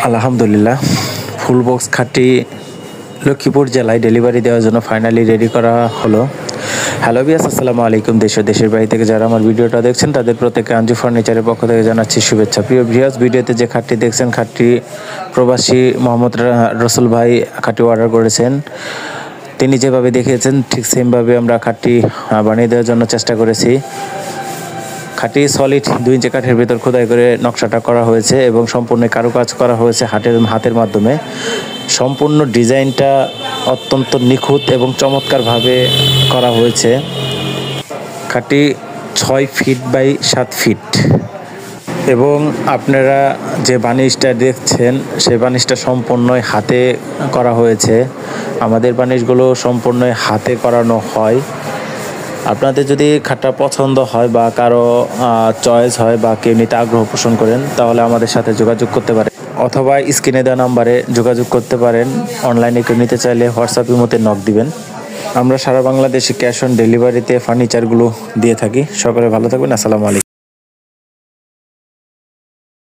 আলহামদুলিল্লাহ, full box খাটটি Lakshmipur জেলায় delivery দেওয়ার জন্য ফাইনালি রেডি করা হলো। হ্যালো বিয়াস, আসসালামু আলাইকুম। দেশের বাড়ি থেকে যারা আমার ভিডিওটা দেখছেন তাদের প্রত্যেককে আঞ্জু ফার্নিচারের পক্ষ থেকে জানাচ্ছি শুভেচ্ছা। প্রিয় ভিউয়ার্স, ভিডিওতে যে খাটটি দেখছেন খাটটি প্রবাসী মোহাম্মদ রসুল ভাই খাটটি অর্ডার করেছেন। তিনি যেভাবে দেখিয়েছেন ঠিক সেমভাবে আমরা খাটটি বানিয়ে দেওয়ার জন্য চেষ্টা করেছি। খাটটি সলিড 2 ইঞ্চি কাঠের ভিতর খোদাই করে নকশাটা করা হয়েছে এবং সম্পূর্ণ কারুকাজ করা হয়েছে হাতের মাধ্যমে। সম্পূর্ণ ডিজাইনটা অত্যন্ত নিখুঁত এবং চমৎকারভাবে করা হয়েছে। খাটটি 6 ফিট বাই 7 ফিট এবং আপনারা যে বানিশটা দেখছেন সেই বানিশটা সম্পূর্ণই হাতে করা হয়েছে। আমাদের বানিশগুলো সম্পূর্ণই হাতে করানো হয়। আপনাদের যদি খাটটা পছন্দ হয় বা কারো চয়েস হয় বা কেউ নিতে আগ্রহ পোষণ করেন তাহলে আমাদের সাথে যোগাযোগ করতে পারেন, অথবা স্ক্রিনে দেওয়া নাম্বারে যোগাযোগ করতে পারেন। অনলাইনে কেউ নিতে চাইলে হোয়াটসঅ্যাপের মধ্যে নক দিবেন। আমরা সারা বাংলাদেশে ক্যাশ অন ডেলিভারিতে ফার্নিচারগুলো দিয়ে থাকি। সকলে ভালো থাকবেন। আসসালামু আলাইকুম।